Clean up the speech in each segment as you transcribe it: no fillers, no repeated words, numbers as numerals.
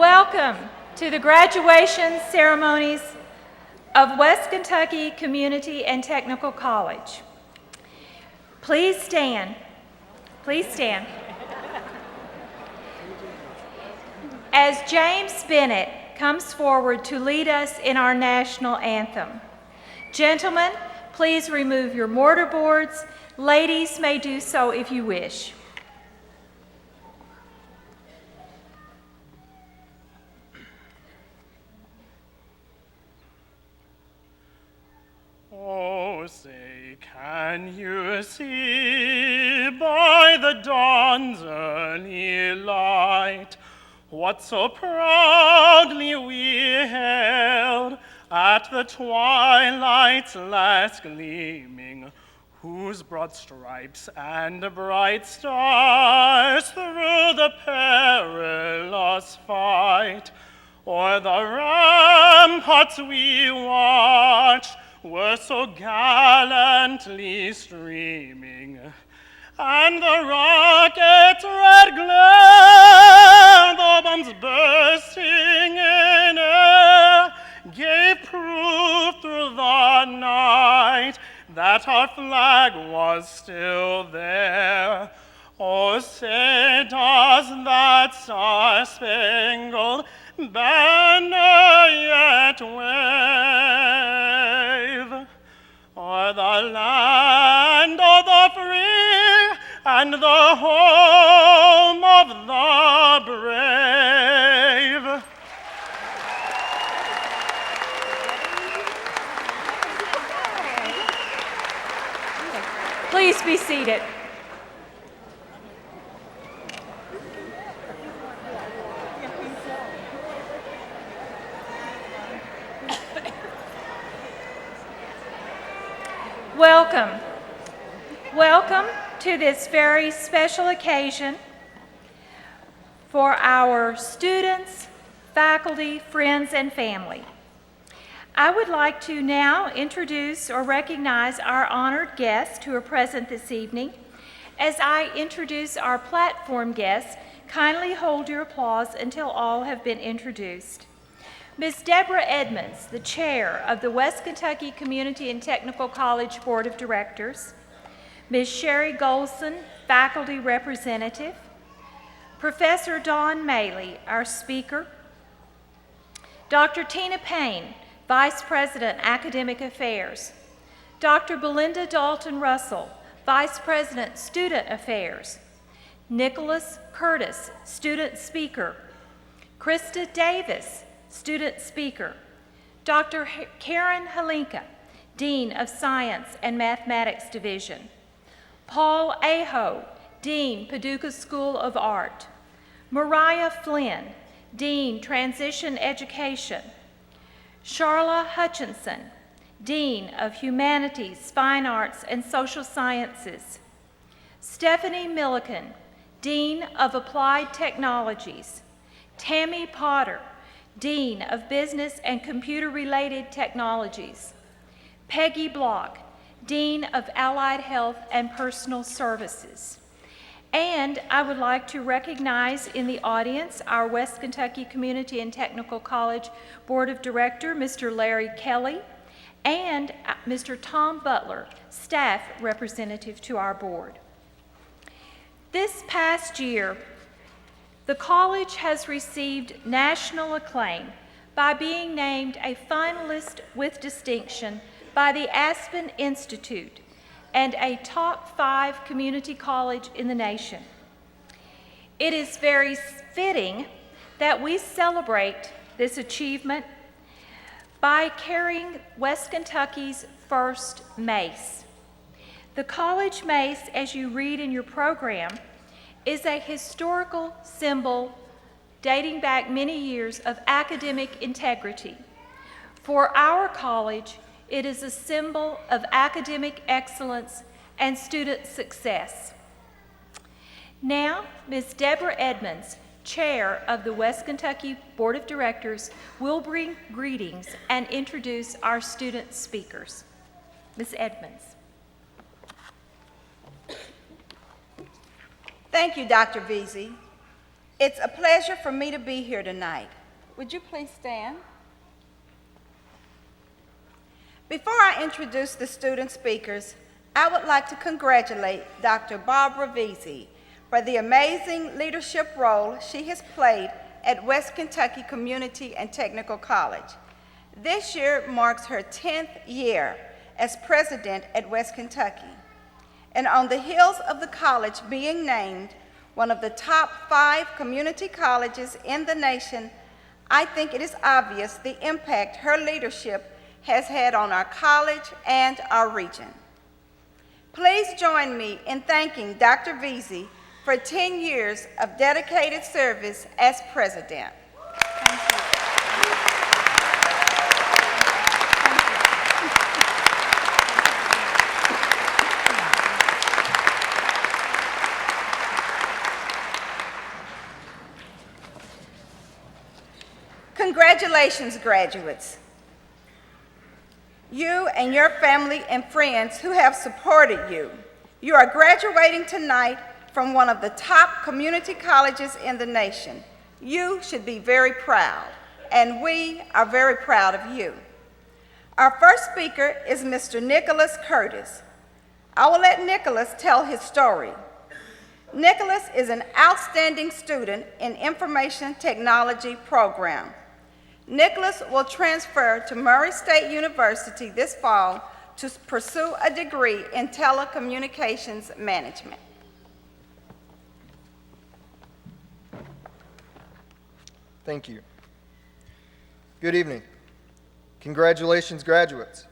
Welcome to the graduation ceremonies of West Kentucky Community and Technical College. Please stand. Please stand. As James Bennett comes forward to lead us in our national anthem. Gentlemen, please remove your mortarboards. Ladies may do so if you wish. Oh, say, can you see by the dawn's early light what so proudly we hailed at the twilight's last gleaming, whose broad stripes and bright stars through the perilous fight o'er the ramparts we watched were so gallantly streaming, and the rocket's red glare, the bombs bursting in air, gave proof through the night that our flag was still there. Oh, say does that star-spangled banner yet wave o'er the land of the free and the home of the brave? Please be seated. Welcome. Welcome to this very special occasion for our students, faculty, friends, and family. I would like to now introduce or recognize our honored guests who are present this evening. As I introduce our platform guests, kindly hold your applause until all have been introduced. Ms. Deborah Edmonds, the chair of the West Kentucky Community and Technical College Board of Directors. Ms. Sherry Golson, faculty representative. Professor Dawn Maley, our speaker. Dr. Tina Payne, Vice President, Academic Affairs. Dr. Belinda Dalton Russell, Vice President, Student Affairs. Nicholas Curtis, Student Speaker. Krista Davis, Student Speaker. Dr. Karen Halinka, Dean of Science and Mathematics Division. Paul Aho, Dean, Paducah School of Art. Mariah Flynn, Dean, Transition Education. Charla Hutchinson, Dean of Humanities, Fine Arts, and Social Sciences. Stephanie Milliken, Dean of Applied Technologies. Tammy Potter, Dean of Business and Computer-Related Technologies. Peggy Block, Dean of Allied Health and Personal Services. And I would like to recognize in the audience our West Kentucky Community and Technical College Board of Director, Mr. Larry Kelly, and Mr. Tom Butler, staff representative to our board. This past year, the college has received national acclaim by being named a finalist with distinction by the Aspen Institute and a top 5 community college in the nation. It is very fitting that we celebrate this achievement by carrying West Kentucky's first mace. The college mace, as you read in your program, is a historical symbol dating back many years of academic integrity. For our college, it is a symbol of academic excellence and student success. Now, Ms. Deborah Edmonds, Chair of the West Kentucky Board of Directors, will bring greetings and introduce our student speakers. Ms. Edmonds. Thank you, Dr. Veazey. It's a pleasure for me to be here tonight. Would you please stand? Before I introduce the student speakers, I would like to congratulate Dr. Barbara Vesey for the amazing leadership role she has played at West Kentucky Community and Technical College. This year marks her 10th year as president at West Kentucky. And on the heels of the college being named one of the top 5 community colleges in the nation, I think it is obvious the impact her leadership has had on our college and our region. Please join me in thanking Dr. Vesey for 10 years of dedicated service as president. Thank you. Congratulations, graduates. You and your family and friends who have supported you. You are graduating tonight from one of the top community colleges in the nation. You should be very proud, and we are very proud of you. Our first speaker is Mr. Nicholas Curtis. I will let Nicholas tell his story. Nicholas is an outstanding student in Information Technology program. Nicholas will transfer to Murray State University this fall to pursue a degree in telecommunications management. Thank you. Good evening. Congratulations, graduates.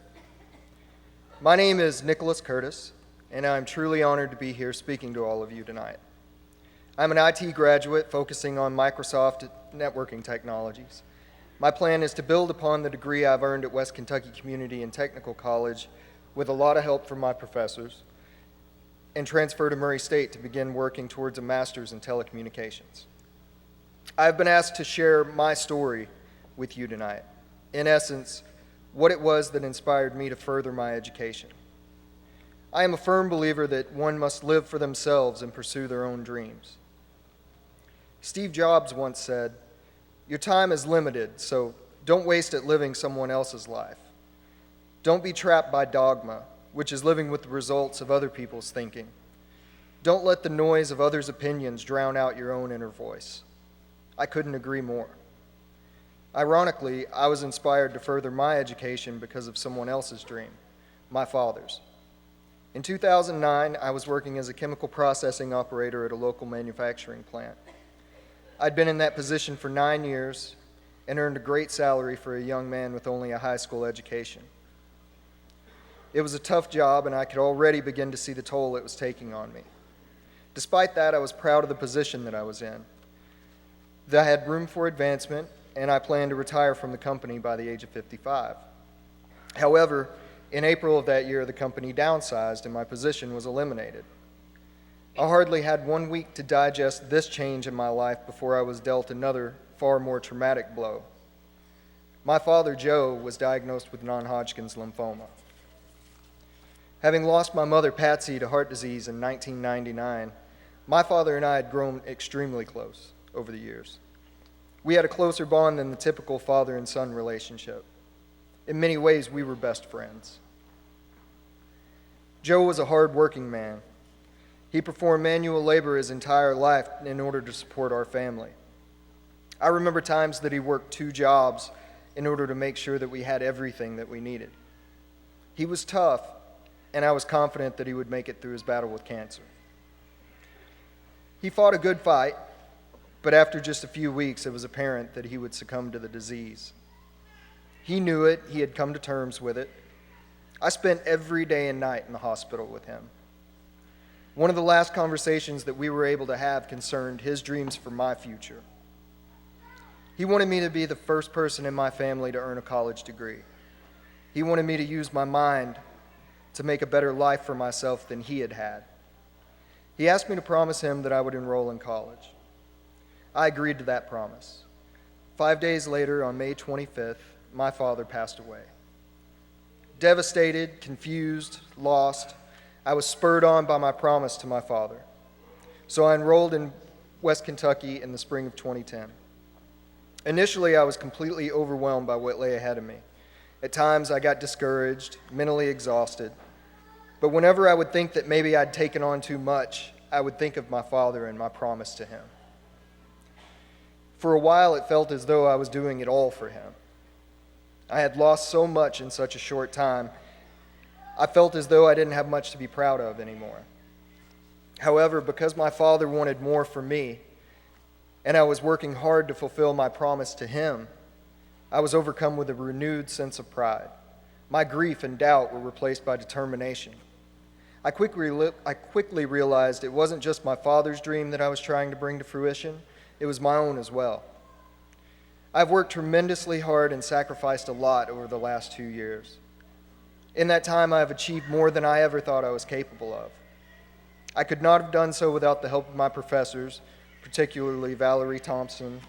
My name is Nicholas Curtis, and I'm truly honored to be here speaking to all of you tonight. I'm an IT graduate focusing on Microsoft networking technologies. My plan is to build upon the degree I've earned at West Kentucky Community and Technical College with a lot of help from my professors and transfer to Murray State to begin working towards a master's in telecommunications. I've been asked to share my story with you tonight. In essence, what it was that inspired me to further my education. I am a firm believer that one must live for themselves and pursue their own dreams. Steve Jobs once said, "Your time is limited, so don't waste it living someone else's life. Don't be trapped by dogma, which is living with the results of other people's thinking. Don't let the noise of others' opinions drown out your own inner voice." I couldn't agree more. Ironically, I was inspired to further my education because of someone else's dream, my father's. In 2009, I was working as a chemical processing operator at a local manufacturing plant. I'd been in that position for 9 years and earned a great salary for a young man with only a high school education. It was a tough job, and I could already begin to see the toll it was taking on me. Despite that, I was proud of the position that I was in. I had room for advancement, and I planned to retire from the company by the age of 55. However, in April of that year, the company downsized and my position was eliminated. I hardly had 1 week to digest this change in my life before I was dealt another, far more traumatic blow. My father, Joe, was diagnosed with non-Hodgkin's lymphoma. Having lost my mother, Patsy, to heart disease in 1999, my father and I had grown extremely close over the years. We had a closer bond than the typical father and son relationship. In many ways, we were best friends. Joe was a hard-working man. He performed manual labor his entire life in order to support our family. I remember times that he worked 2 jobs in order to make sure that we had everything that we needed. He was tough, and I was confident that he would make it through his battle with cancer. He fought a good fight, but after just a few weeks, it was apparent that he would succumb to the disease. He knew it. He had come to terms with it. I spent every day and night in the hospital with him. One of the last conversations that we were able to have concerned his dreams for my future. He wanted me to be the first person in my family to earn a college degree. He wanted me to use my mind to make a better life for myself than he had had. He asked me to promise him that I would enroll in college. I agreed to that promise. 5 days later, on May 25th, my father passed away. Devastated, confused, lost, I was spurred on by my promise to my father. So I enrolled in West Kentucky in the spring of 2010. Initially, I was completely overwhelmed by what lay ahead of me. At times, I got discouraged, mentally exhausted. But whenever I would think that maybe I'd taken on too much, I would think of my father and my promise to him. For a while, it felt as though I was doing it all for him. I had lost so much in such a short time, I felt as though I didn't have much to be proud of anymore. However, because my father wanted more for me, and I was working hard to fulfill my promise to him, I was overcome with a renewed sense of pride. My grief and doubt were replaced by determination. I quickly realized it wasn't just my father's dream that I was trying to bring to fruition, it was my own as well. I've worked tremendously hard and sacrificed a lot over the last 2 years. In that time, I have achieved more than I ever thought I was capable of. I could not have done so without the help of my professors, particularly Valerie Thompson,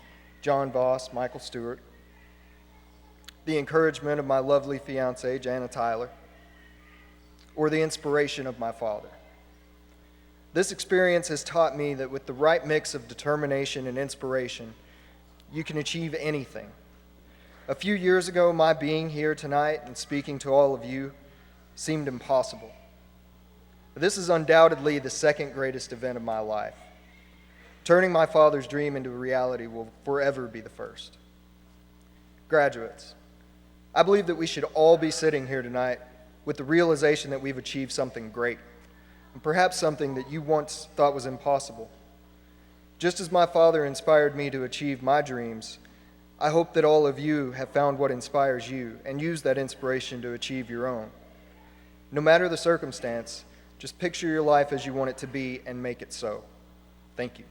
John Voss, Michael Stewart, the encouragement of my lovely fiancée, Jana Tyler, or the inspiration of my father. This experience has taught me that with the right mix of determination and inspiration, you can achieve anything. A few years ago, my being here tonight and speaking to all of you seemed impossible. This is undoubtedly the second greatest event of my life. Turning my father's dream into a reality will forever be the first. Graduates, I believe that we should all be sitting here tonight with the realization that we've achieved something great, and perhaps something that you once thought was impossible. Just as my father inspired me to achieve my dreams, I hope that all of you have found what inspires you and use that inspiration to achieve your own. No matter the circumstance, just picture your life as you want it to be and make it so. Thank you.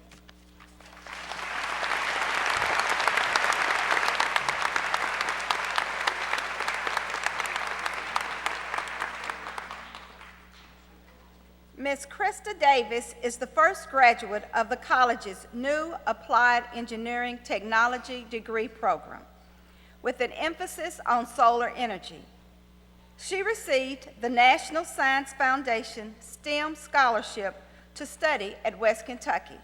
Ms. Krista Davis is the first graduate of the college's new Applied Engineering Technology degree program, with an emphasis on solar energy. She received the National Science Foundation STEM Scholarship to study at West Kentucky.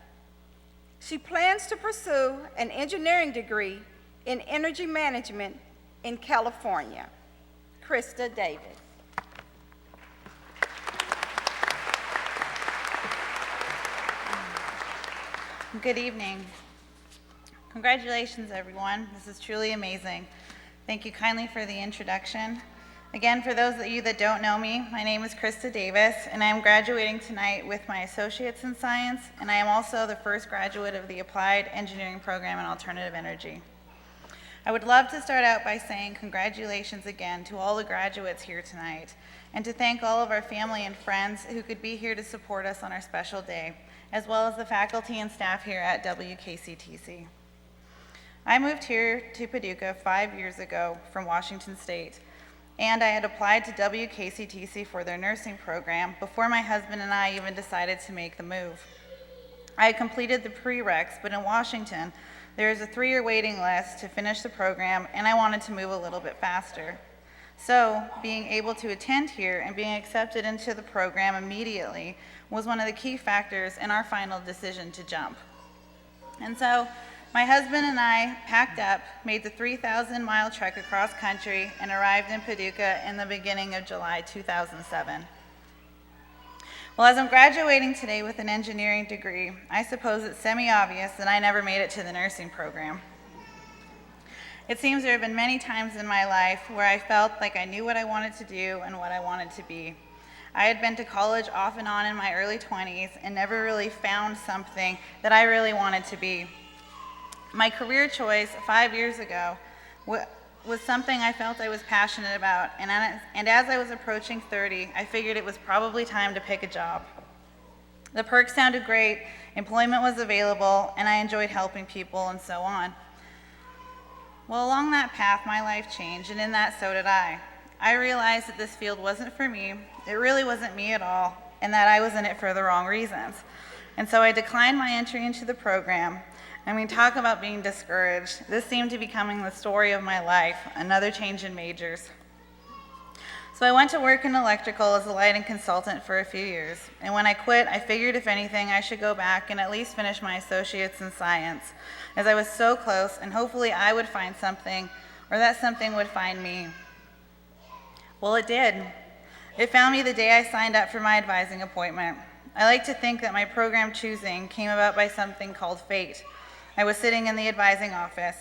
She plans to pursue an engineering degree in energy management in California. Krista Davis. Good evening. Congratulations, everyone. This is truly amazing. Thank you kindly for the introduction. Again, for those of you that don't know me, my name is Krista Davis, and I am graduating tonight with my Associates in Science, and I am also the first graduate of the Applied Engineering Program in Alternative Energy. I would love to start out by saying congratulations again to all the graduates here tonight, and to thank all of our family and friends who could be here to support us on our special day, as well as the faculty and staff here at WKCTC. I moved here to Paducah 5 years ago from Washington State, and I had applied to WKCTC for their nursing program before my husband and I even decided to make the move. I had completed the prereqs, but in Washington, there is a 3-year waiting list to finish the program, and I wanted to move a little bit faster. So, being able to attend here and being accepted into the program immediately was one of the key factors in our final decision to jump. And so, my husband and I packed up, made the 3,000-mile trek across country, and arrived in Paducah in the beginning of July 2007. Well, as I'm graduating today with an engineering degree, I suppose it's semi-obvious that I never made it to the nursing program. It seems there have been many times in my life where I felt like I knew what I wanted to do and what I wanted to be. I had been to college off and on in my early 20s and never really found something that I really wanted to be. My career choice 5 years ago was something I felt I was passionate about, and as I was approaching 30, I figured it was probably time to pick a job. The perks sounded great, employment was available, and I enjoyed helping people and so on. Well, along that path, my life changed, and in that, so did I. I realized that this field wasn't for me, it really wasn't me at all, and that I was in it for the wrong reasons. And so I declined my entry into the program. I mean, talk about being discouraged. This seemed to be becoming the story of my life, another change in majors. So I went to work in electrical as a lighting consultant for a few years. And when I quit, I figured if anything, I should go back and at least finish my associates in science, as I was so close, and hopefully I would find something, or that something would find me. Well, it did. It found me the day I signed up for my advising appointment. I like to think that my program choosing came about by something called fate. I was sitting in the advising office,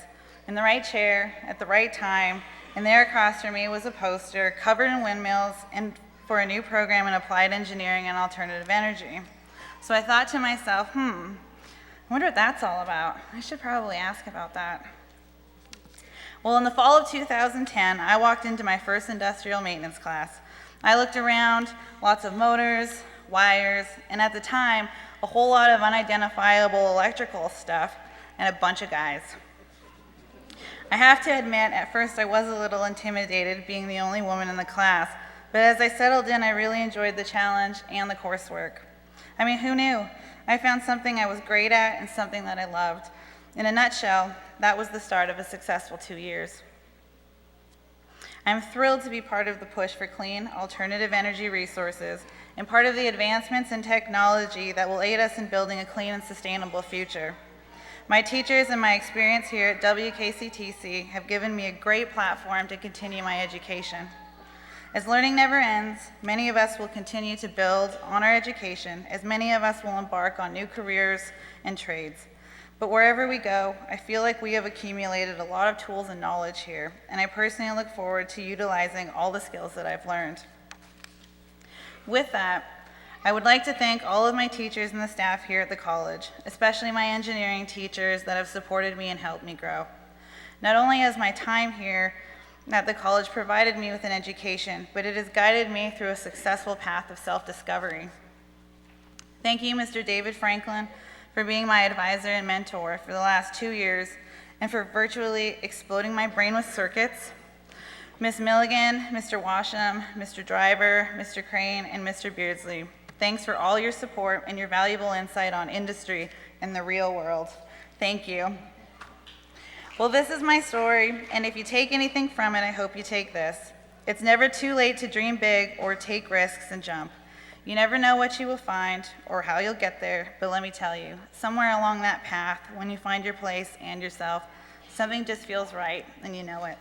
in the right chair, at the right time, and there across from me was a poster covered in windmills and for a new program in applied engineering and alternative energy. So I thought to myself, I wonder what that's all about. I should probably ask about that. Well, in the fall of 2010, I walked into my first industrial maintenance class. I looked around, lots of motors, wires, and at the time, a whole lot of unidentifiable electrical stuff and a bunch of guys. I have to admit, at first I was a little intimidated being the only woman in the class, but as I settled in, I really enjoyed the challenge and the coursework. I mean, who knew? I found something I was great at and something that I loved. In a nutshell, that was the start of a successful 2 years. I'm thrilled to be part of the push for clean, alternative energy resources and part of the advancements in technology that will aid us in building a clean and sustainable future. My teachers and my experience here at WKCTC have given me a great platform to continue my education. As learning never ends, many of us will continue to build on our education, as many of us will embark on new careers and trades. But wherever we go, I feel like we have accumulated a lot of tools and knowledge here, and I personally look forward to utilizing all the skills that I've learned. With that, I would like to thank all of my teachers and the staff here at the college, especially my engineering teachers that have supported me and helped me grow. Not only has my time here at the college provided me with an education, but it has guided me through a successful path of self-discovery. Thank you, Mr. David Franklin, for being my advisor and mentor for the last 2 years and for virtually exploding my brain with circuits. Ms. Milligan, Mr. Washam, Mr. Driver, Mr. Crane, and Mr. Beardsley, thanks for all your support and your valuable insight on industry and the real world. Thank you. Well, this is my story, and if you take anything from it, I hope you take this. It's never too late to dream big or take risks and jump. You never know what you will find or how you'll get there, but let me tell you, somewhere along that path, when you find your place and yourself, something just feels right, and you know it.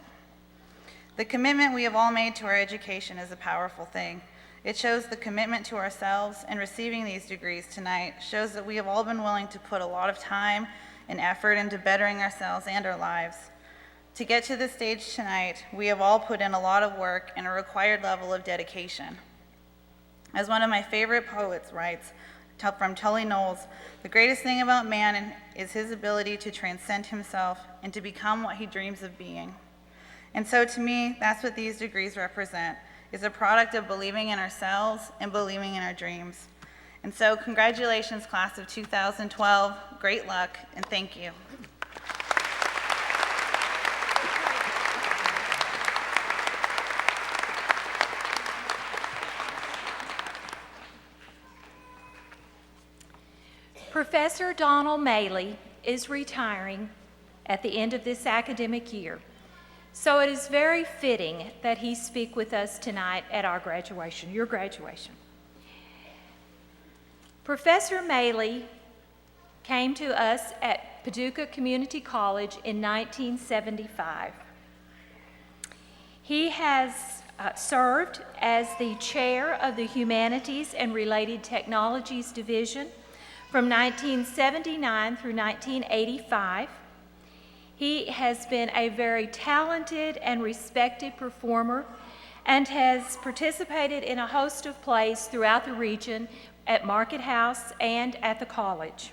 The commitment we have all made to our education is a powerful thing. It shows the commitment to ourselves, and receiving these degrees tonight shows that we have all been willing to put a lot of time and effort into bettering ourselves and our lives. To get to this stage tonight, we have all put in a lot of work and a required level of dedication. As one of my favorite poets writes, from Tully Knowles, the greatest thing about man is his ability to transcend himself and to become what he dreams of being. And so to me, that's what these degrees represent, is a product of believing in ourselves and believing in our dreams. And so congratulations, class of 2012, great luck, and thank you. Professor Donald Maley is retiring at the end of this academic year, so it is very fitting that he speak with us tonight at our graduation, your graduation. Professor Maley came to us at Paducah Community College in 1975. He has served as the chair of the Humanities and Related Technologies Division from 1979 through 1985. He has been a very talented and respected performer and has participated in a host of plays throughout the region at Market House and at the college.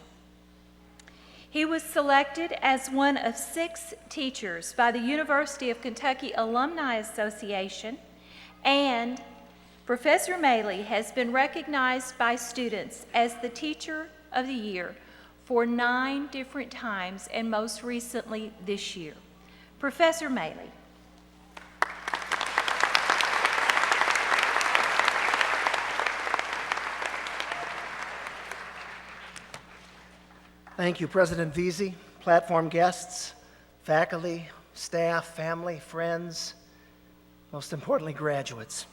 He was selected as one of 6 teachers by the University of Kentucky Alumni Association, and Professor Maley has been recognized by students as the Teacher of the Year for 9 different times, and most recently this year. Professor Maley. Thank you, President Veazey, platform guests, faculty, staff, family, friends, most importantly, graduates.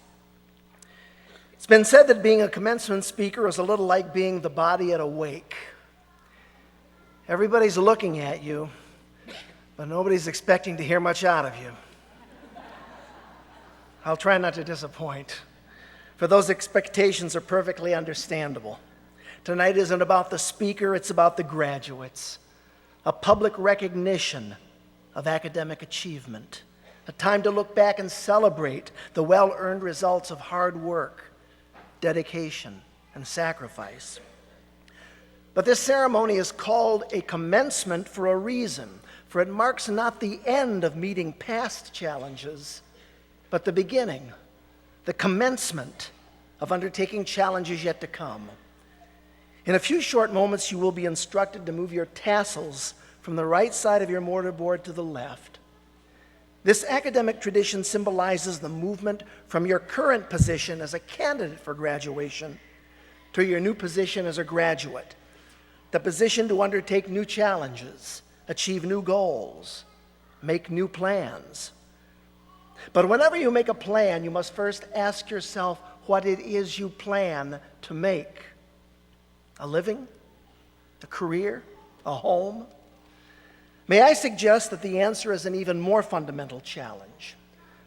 It's been said that being a commencement speaker is a little like being the body at a wake. Everybody's looking at you, but nobody's expecting to hear much out of you. I'll try not to disappoint, for those expectations are perfectly understandable. Tonight isn't about the speaker, it's about the graduates. A public recognition of academic achievement. A time to look back and celebrate the well-earned results of hard work, dedication, and sacrifice. But this ceremony is called a commencement for a reason, for it marks not the end of meeting past challenges, but the beginning, the commencement of undertaking challenges yet to come. In a few short moments, you will be instructed to move your tassels from the right side of your mortarboard to the left. This academic tradition symbolizes the movement from your current position as a candidate for graduation to your new position as a graduate, the position to undertake new challenges, achieve new goals, make new plans. But whenever you make a plan, you must first ask yourself what it is you plan to make. A living? A career? A home? May I suggest that the answer is an even more fundamental challenge.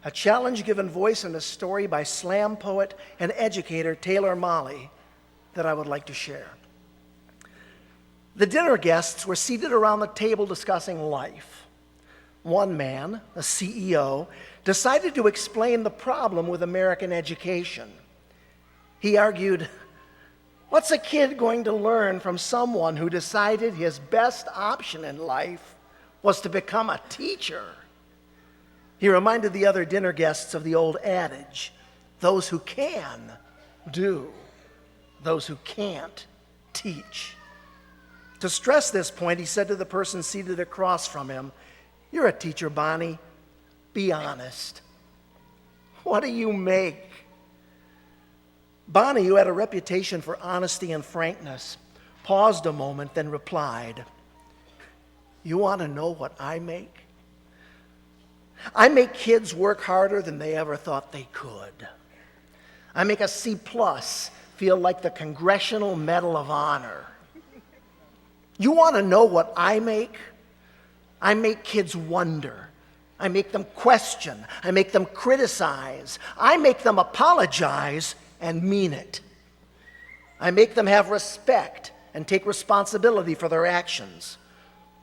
A challenge given voice in a story by slam poet and educator Taylor Molley that I would like to share. The dinner guests were seated around the table discussing life. One man, a CEO, decided to explain the problem with American education. He argued, "What's a kid going to learn from someone who decided his best option in life was to become a teacher?" He reminded the other dinner guests of the old adage, "Those who can, do. Those who can't, teach." To stress this point, he said to the person seated across from him, "You're a teacher, Bonnie. Be honest. What do you make?" Bonnie, who had a reputation for honesty and frankness, paused a moment, then replied, "You want to know what I make? I make kids work harder than they ever thought they could. I make a C+ feel like the Congressional Medal of Honor. You want to know what I make? I make kids wonder. I make them question. I make them criticize. I make them apologize and mean it. I make them have respect and take responsibility for their actions.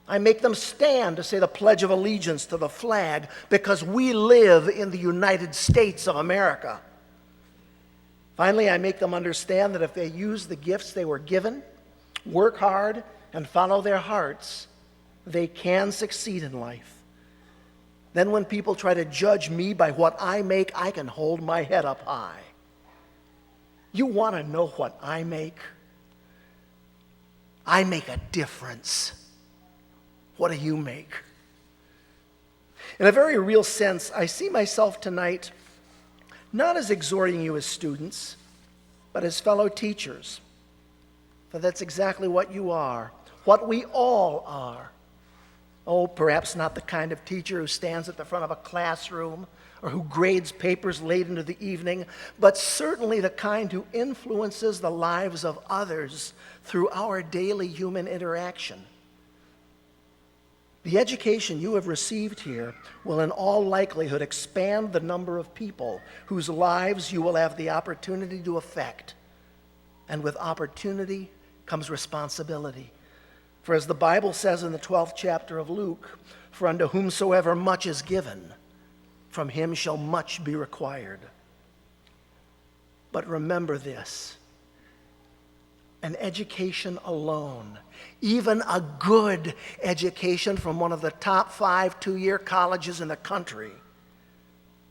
I make them stand to say the Pledge of Allegiance to the flag because we live in the United States of America. Finally, I make them understand that if they use the gifts they were given, work hard, and follow their hearts, they can succeed in life. Then when people try to judge me by what I make, I can hold my head up high. You want to know what I make? I make a difference. What do you make?" In a very real sense, I see myself tonight not as exhorting you as students, but as fellow teachers. For that's exactly what you are, what we all are. Oh, perhaps not the kind of teacher who stands at the front of a classroom or who grades papers late into the evening, but certainly the kind who influences the lives of others through our daily human interaction. The education you have received here will in all likelihood expand the number of people whose lives you will have the opportunity to affect. And with opportunity comes responsibility. For as the Bible says in the 12th chapter of Luke, "For unto whomsoever much is given, from him shall much be required." But remember this, an education alone, even a good education from one of the top 5 two-year colleges in the country,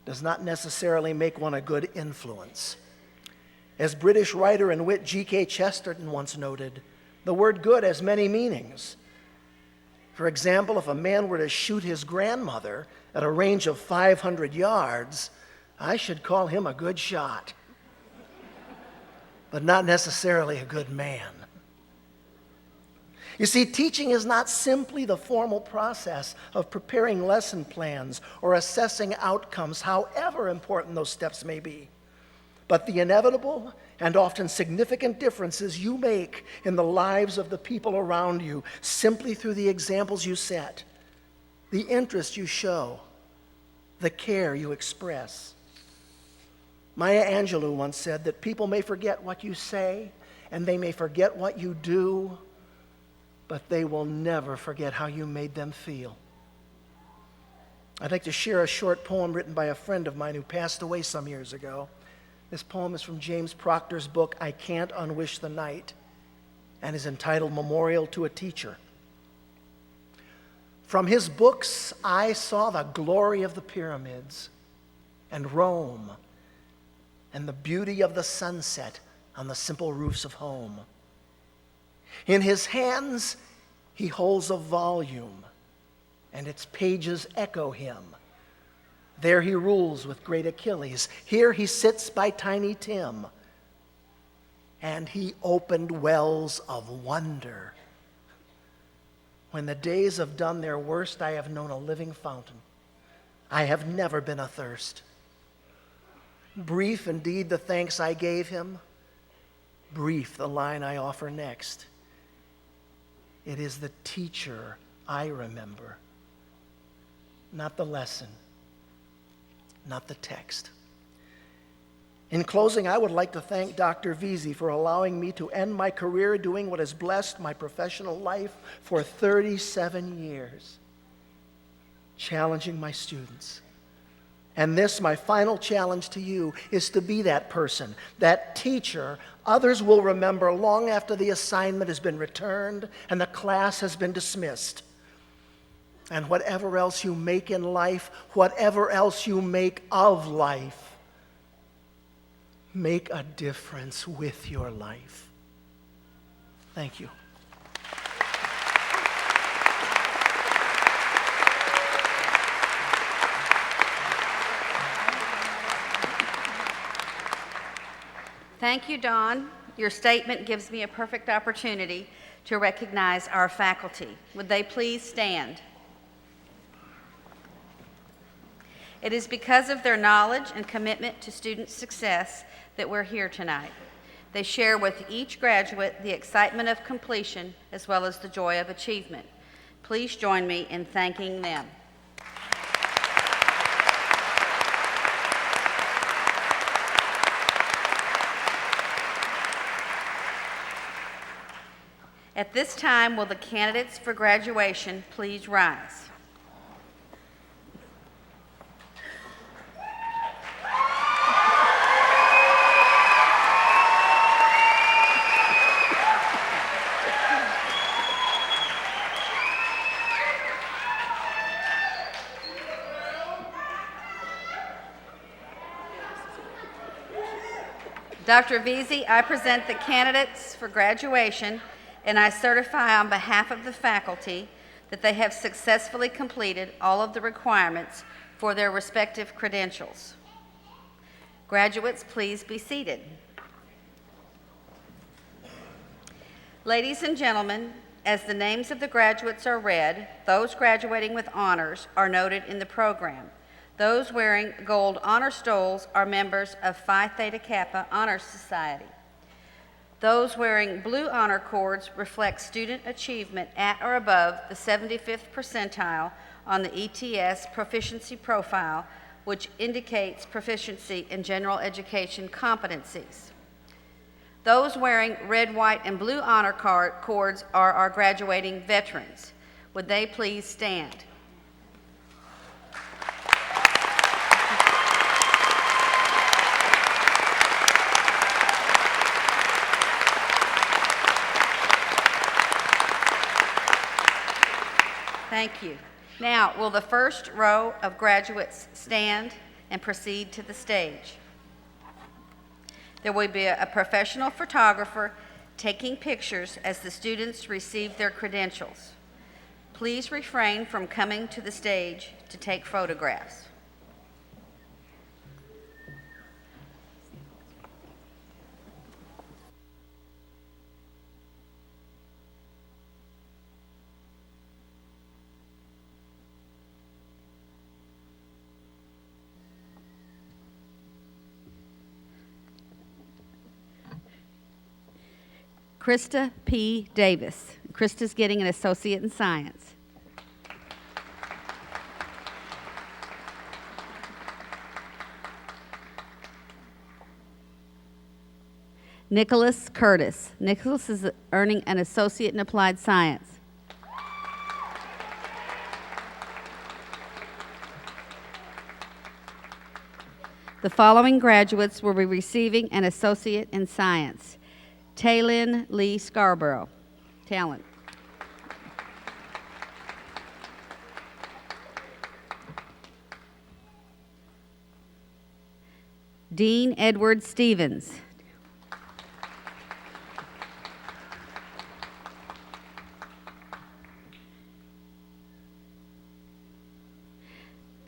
does not necessarily make one a good influence. As British writer and wit G.K. Chesterton once noted, the word good has many meanings. For example, if a man were to shoot his grandmother at a range of 500 yards, I should call him a good shot, but not necessarily a good man. You see, teaching is not simply the formal process of preparing lesson plans or assessing outcomes, however important those steps may be. but the inevitable and often significant differences you make in the lives of the people around you simply through the examples you set, the interest you show, the care you express. Maya Angelou once said that people may forget what you say and they may forget what you do, but they will never forget how you made them feel. I'd like to share a short poem written by a friend of mine who passed away some years ago. This poem is from James Proctor's book, I Can't Unwish the Night, and is entitled Memorial to a Teacher. From his books, I saw the glory of the pyramids and Rome and the beauty of the sunset on the simple roofs of home. In his hands, he holds a volume, and its pages echo him. There he rules with great Achilles. Here he sits by tiny Tim. And he opened wells of wonder. When the days have done their worst, I have known a living fountain. I have never been athirst. Brief indeed the thanks I gave him. Brief the line I offer next. It is the teacher I remember, not the lesson, not the text. In closing, I would like to thank Dr. Veazey for allowing me to end my career doing what has blessed my professional life for 37 years, challenging my students. And this, my final challenge to you, is to be that person, that teacher others will remember long after the assignment has been returned and the class has been dismissed. And whatever else you make in life, whatever else you make of life, make a difference with your life. Thank you. Thank you, Don. Your statement gives me a perfect opportunity to recognize our faculty. Would they please stand? It is because of their knowledge and commitment to student success that we're here tonight. They share with each graduate the excitement of completion as well as the joy of achievement. Please join me in thanking them. At this time, will the candidates for graduation please rise? Dr. Veazey, I present the candidates for graduation, and I certify on behalf of the faculty that they have successfully completed all of the requirements for their respective credentials. Graduates, please be seated. Ladies and gentlemen, as the names of the graduates are read, those graduating with honors are noted in the program. Those wearing gold honor stoles are members of Phi Theta Kappa Honor Society. Those wearing blue honor cords reflect student achievement at or above the 75th percentile on the ETS proficiency profile, which indicates proficiency in general education competencies. Those wearing red, white, and blue honor cords are our graduating veterans. Would they please stand? Thank you. Now, will the first row of graduates stand and proceed to the stage? There will be a professional photographer taking pictures as the students receive their credentials. Please refrain from coming to the stage to take photographs. Krista P. Davis. Krista's getting an associate in science. Nicholas Curtis. Nicholas is earning an associate in applied science. The following graduates will be receiving an associate in science. Taylin Lee Scarborough. Talent. Dean Edward Stevens.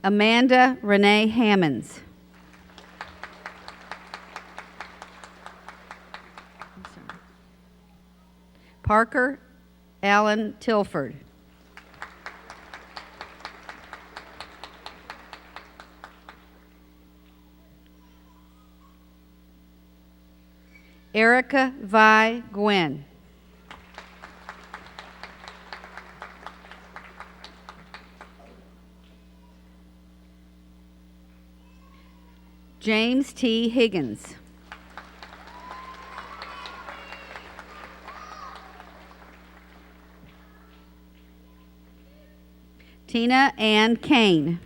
Amanda Renee Hammonds. Parker Allen Tilford. Erica Vi Gwen. James T. Higgins. Tina Ann Kane.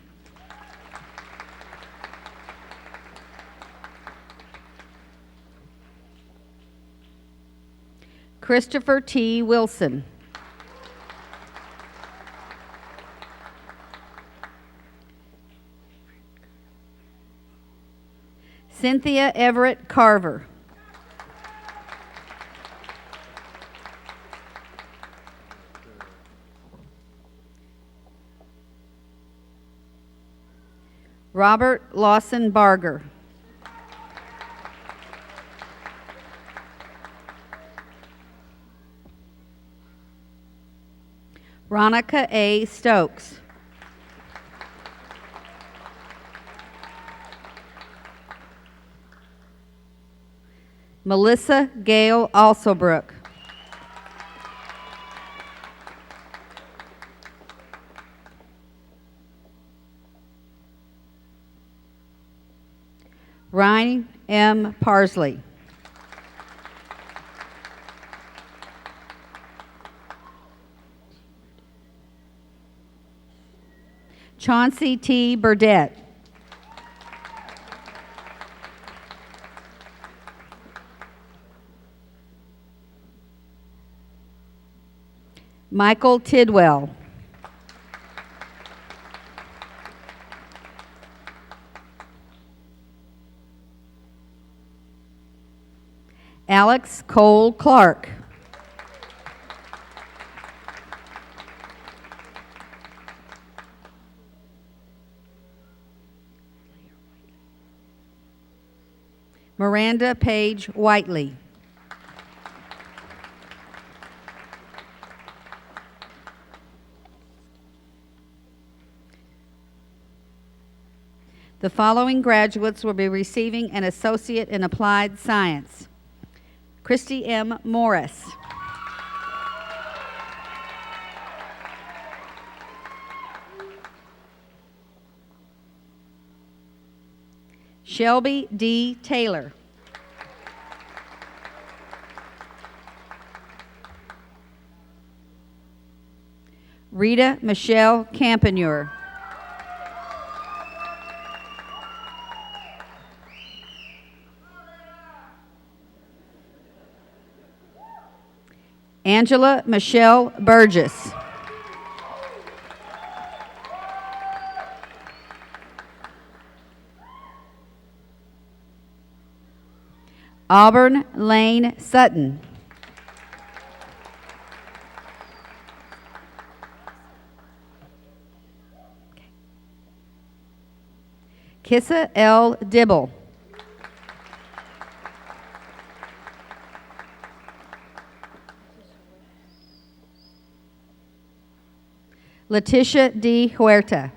Christopher T. Wilson. Cynthia Everett Carver. Robert Lawson Barger. Ronica A. Stokes. Melissa Gale Alsobrook. Ryan M. Parsley. Chauncey T. Burdette. Michael Tidwell. Alex Cole Clark. Miranda Page Whiteley. The following graduates will be receiving an associate in applied science. Christy M. Morris. Shelby D. Taylor. Rita Michelle Campanure. Angela Michelle Burgess. Auburn Lane Sutton. Kissa L. Dibble. Letitia D. Huerta.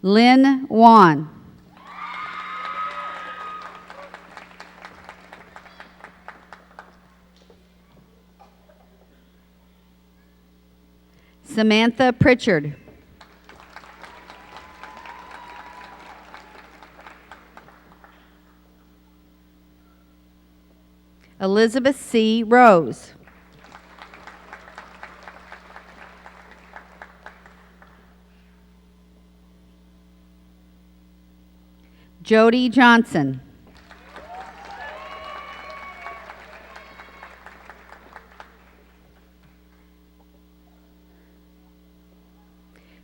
Lynn Wan. Samantha Pritchard. Elizabeth C. Rose. Jody Johnson.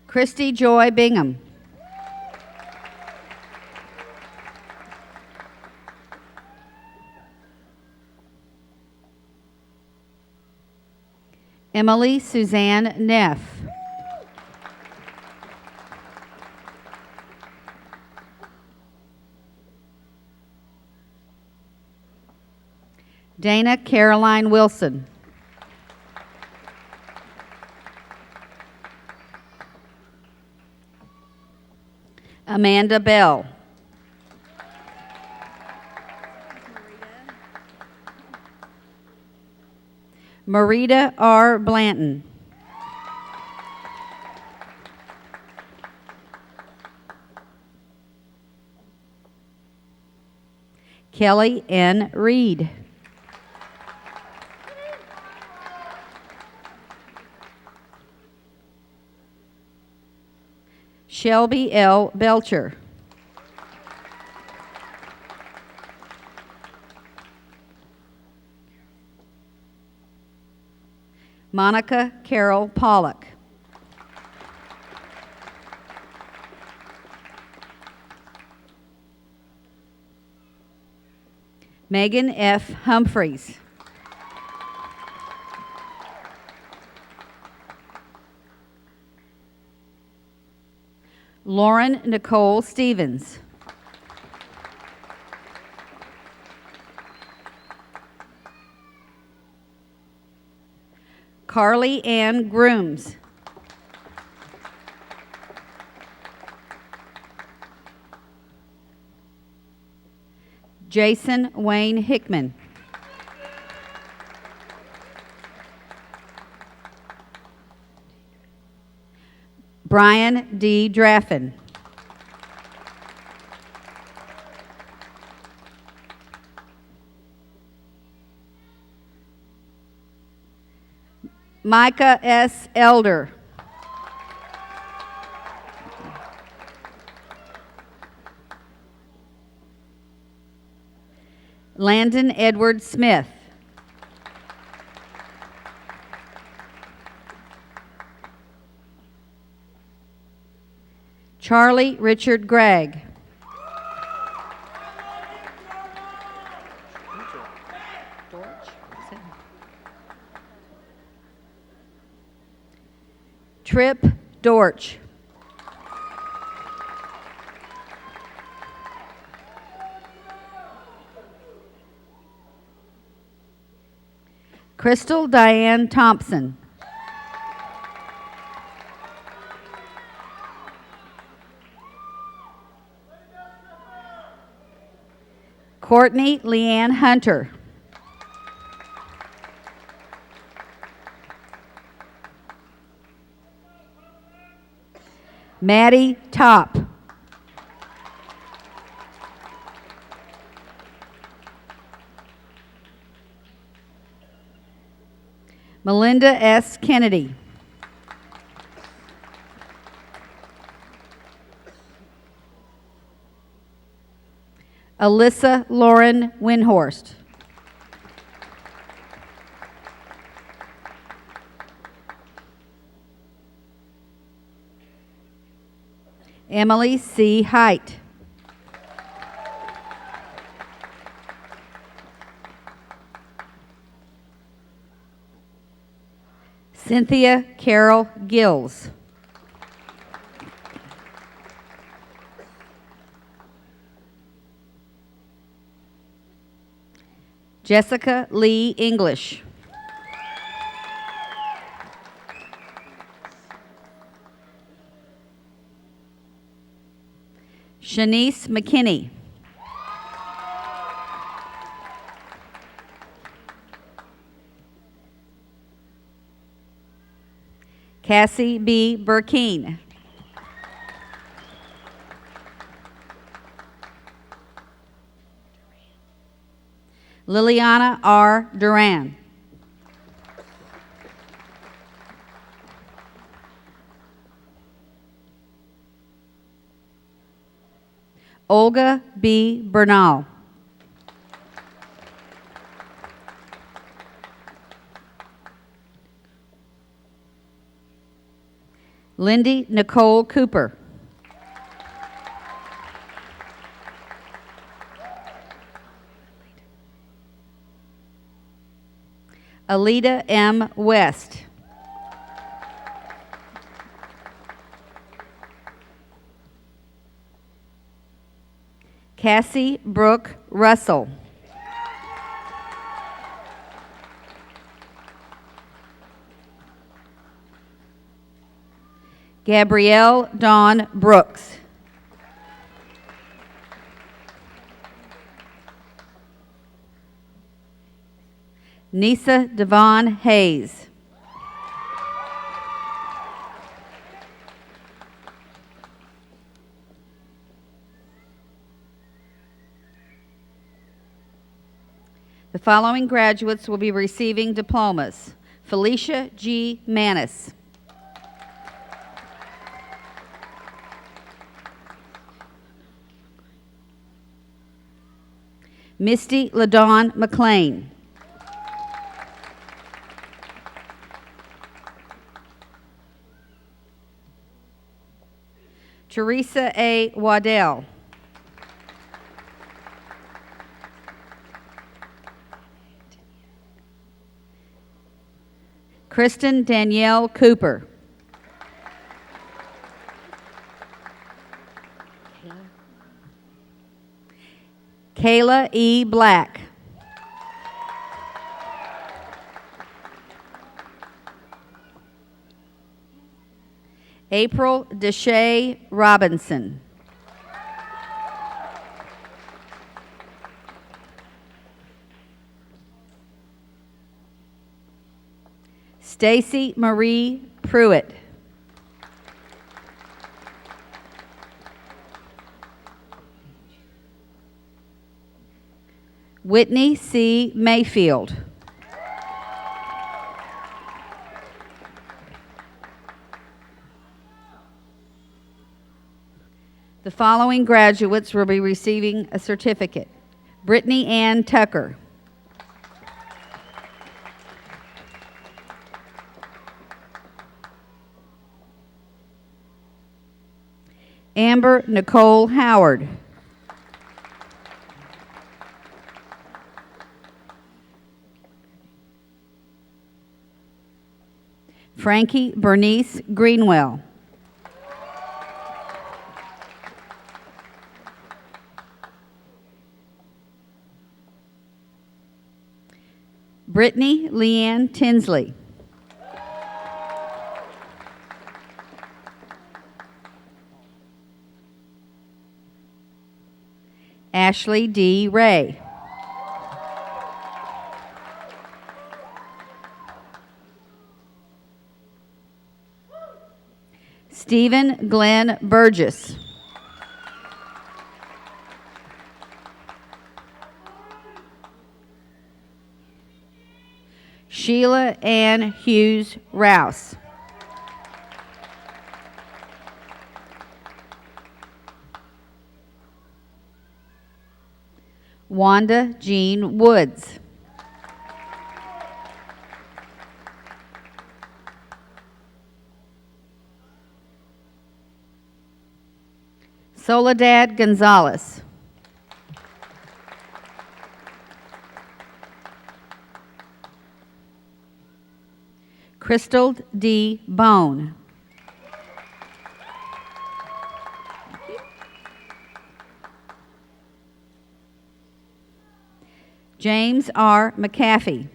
Christy Joy Bingham. Emily Suzanne Neff. Dana Caroline Wilson. Amanda Bell. Marita R. Blanton. Kelly N. Reed. Shelby L. Belcher. Monica Carol Pollock. Megan F. Humphreys. Lauren Nicole Stevens. Carly Ann Grooms. Jason Wayne Hickman. Brian D. Draffin. Micah S. Elder. Landon Edward Smith. Charlie Richard Gregg. Trip Dortch. Crystal Diane Thompson. Courtney Leanne Hunter. Maddie Top. Melinda S. Kennedy. Alyssa Lauren Winhorst. Emily C. Height. Cynthia Carol Gills. Jessica Lee English. Shanice McKinney. Cassie B. Burkeen. Liliana R. Duran. Olga B. Bernal. Lindy Nicole Cooper. Alita M. West. Cassie Brooke Russell. Gabrielle Dawn Brooks. Nisa Devon Hayes. The following graduates will be receiving diplomas. Felicia G. Manis. Misty LaDawn McLean. Teresa A. Waddell. Kristen Danielle Cooper. Kayla E. Black. April Deshay Robinson. Stacy Marie Pruitt. Whitney C. Mayfield. The following graduates will be receiving a certificate. Brittany Ann Tucker. Amber Nicole Howard. Frankie Bernice Greenwell. Brittany Leanne Tinsley. Ashley D. Ray. Stephen Glenn Burgess. Sheila Ann Hughes Rouse. Wanda Jean Woods. Soledad Gonzalez. Crystal D. Bone. James R. McAfee.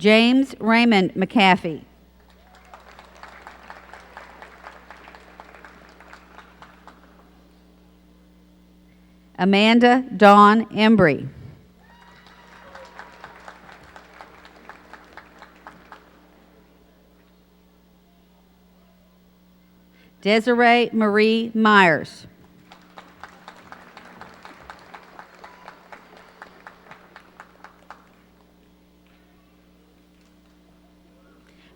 James Raymond McAfee. Amanda Dawn Embry. Desiree Marie Myers.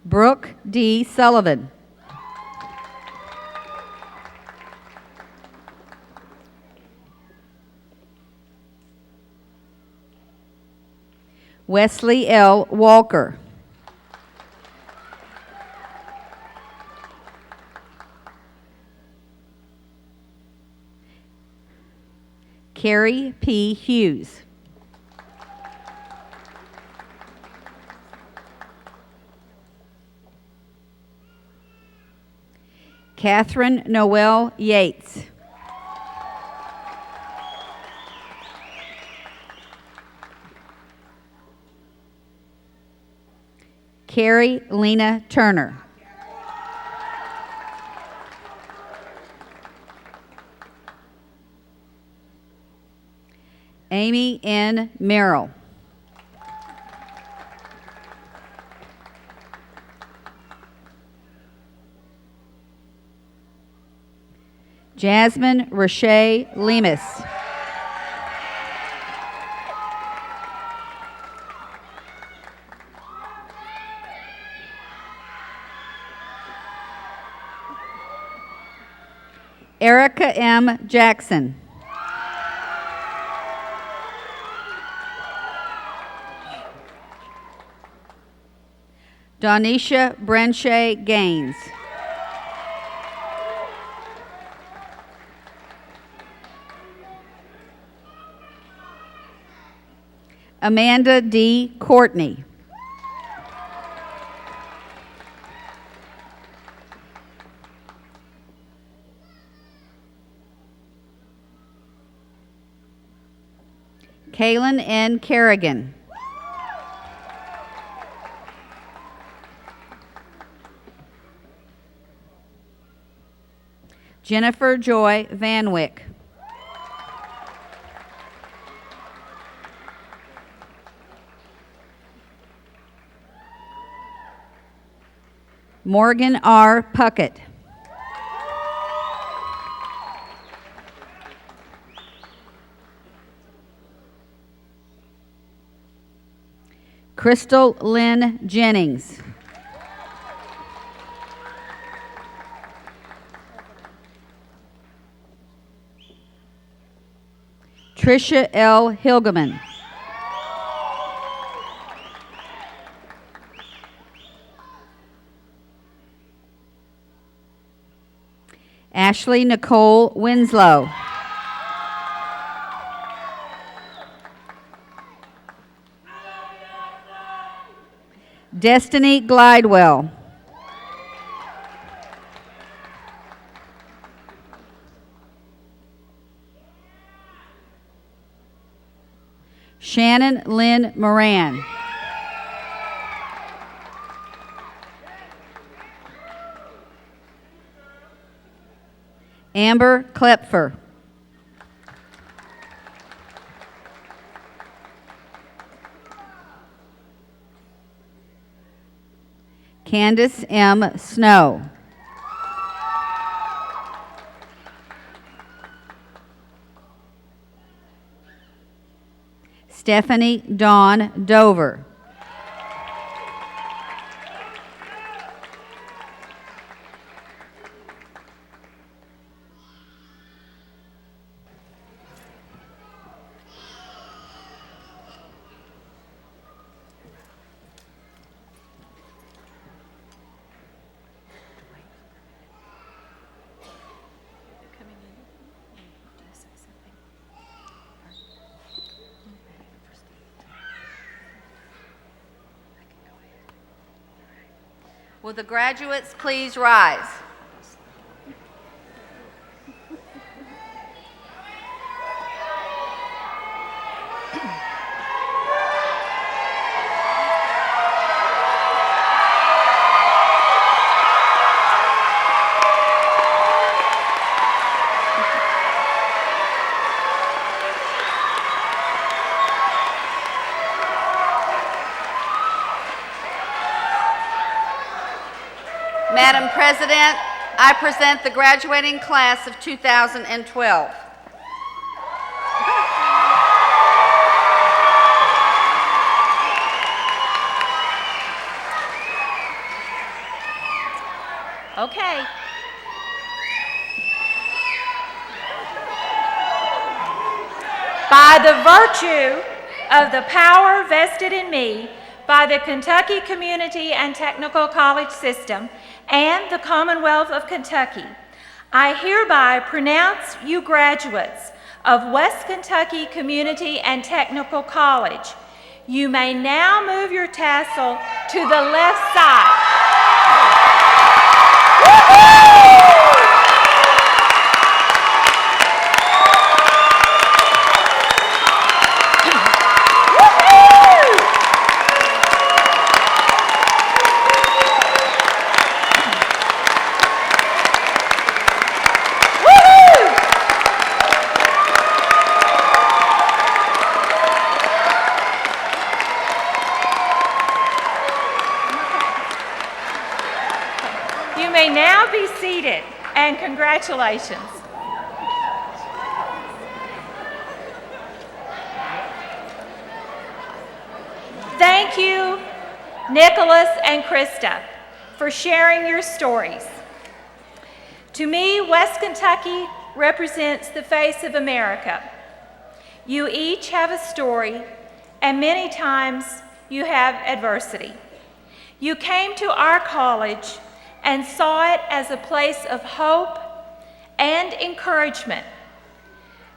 Brooke D. Sullivan. Wesley L. Walker. Carrie P. Hughes. Catherine Noel Yates. Carrie Lena Turner. Amy N. Merrill. Jasmine Rashay Lemus. Erica M. Jackson. Donisha Brenshay Gaines. Amanda D. Courtney. Kaylin N. Kerrigan. Jennifer Joy Van Wyck. Morgan R. Puckett. Crystal Lynn Jennings. Tricia L. Hilgeman. Ashley Nicole Winslow. Destiny Glidewell. Shannon Lynn Moran. Amber Klepfer. Candace M. Snow. Stephanie Dawn Dover. Will the graduates please rise? Madam President, I present the graduating class of 2012. Okay. By the virtue of the power vested in me by the Kentucky Community and Technical College System and the Commonwealth of Kentucky, I hereby pronounce you graduates of West Kentucky Community and Technical College. You may now move your tassel to the left side. You may now be seated, and congratulations. Thank you, Nicholas and Krista, for sharing your stories. To me, West Kentucky represents the face of America. You each have a story, and many times you have adversity. You came to our college and saw it as a place of hope and encouragement,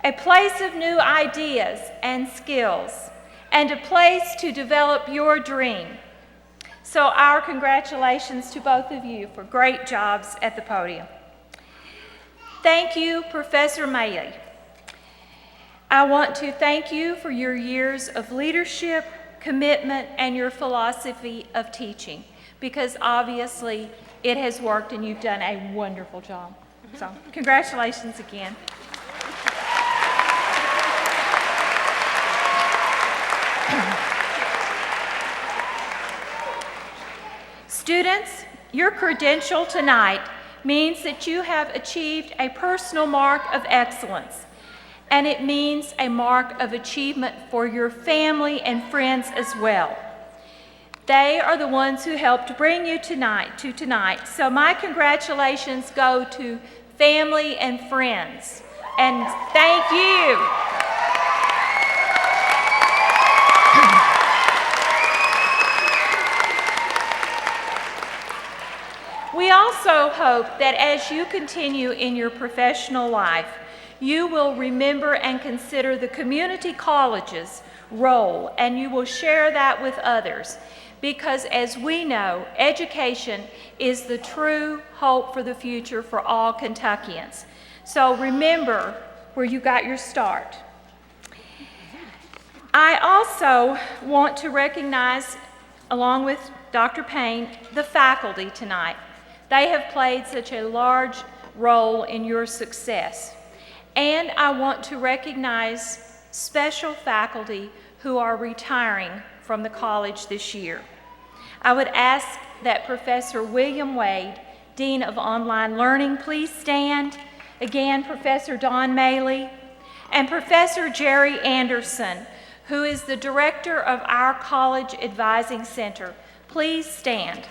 a place of new ideas and skills, and a place to develop your dream. So our congratulations to both of you for great jobs at the podium. Thank you, Professor Maley. I want to thank you for your years of leadership, commitment, and your philosophy of teaching, because obviously it has worked and you've done a wonderful job. So congratulations again. Students, your credential tonight means that you have achieved a personal mark of excellence, and it means a mark of achievement for your family and friends as well. They are the ones who helped bring you to tonight. So my congratulations go to family and friends. And thank you. We also hope that as you continue in your professional life, you will remember and consider the community college's role, and you will share that with others. Because as we know, education is the true hope for the future for all Kentuckians. So remember where you got your start. I also want to recognize, along with Dr. Payne, the faculty tonight. They have played such a large role in your success. And I want to recognize special faculty who are retiring from the college this year. I would ask that Professor William Wade, Dean of Online Learning, please stand. Again, Professor Don Maley, and Professor Jerry Anderson, who is the director of our College Advising Center. Please stand.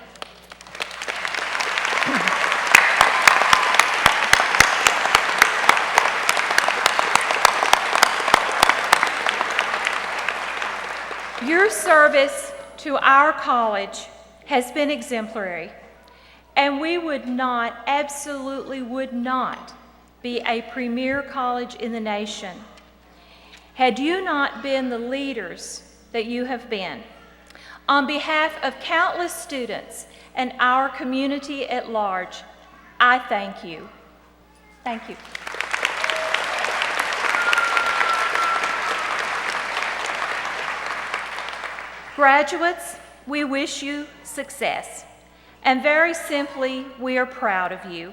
Your service to our college has been exemplary, and we would not, absolutely would not, be a premier college in the nation had you not been the leaders that you have been. On behalf of countless students and our community at large, I thank you. Thank you. Graduates, we wish you success, and very simply, we are proud of you.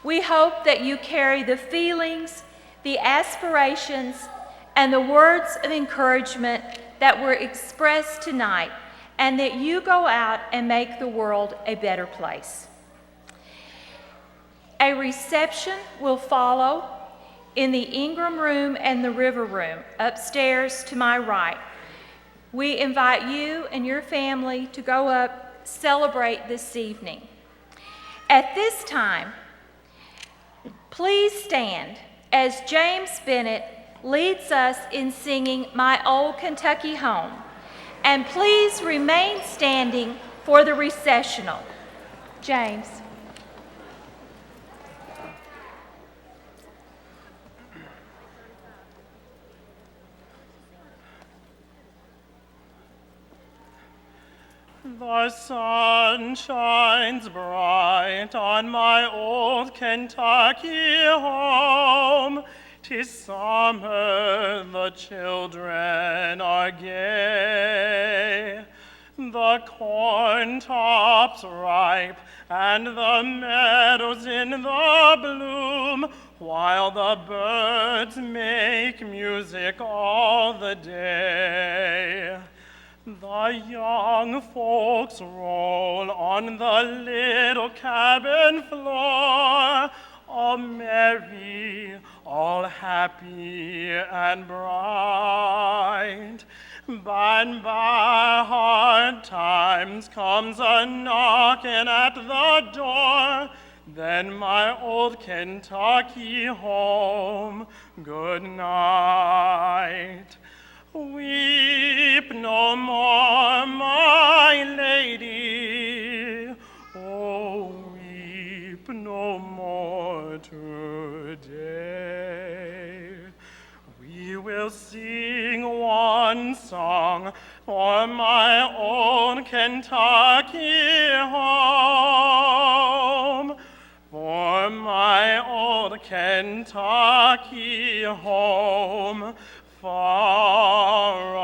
We hope that you carry the feelings, the aspirations, and the words of encouragement that were expressed tonight, and that you go out and make the world a better place. A reception will follow in the Ingram Room and the River Room, upstairs to my right. We invite you and your family to go up, celebrate this evening. At this time, please stand as James Bennett leads us in singing My Old Kentucky Home. And please remain standing for the recessional. James. The sun shines bright on my old Kentucky home. 'Tis summer, the children are gay. The corn tops ripe and the meadows in the bloom, while the birds make music all the day. The young folks roll on the little cabin floor, all merry, all happy and bright. By hard times comes a knocking at the door, then my old Kentucky home, good night. Weep no more, my lady, oh, weep no more today. We will sing one song for my own Kentucky home, for my old Kentucky home, far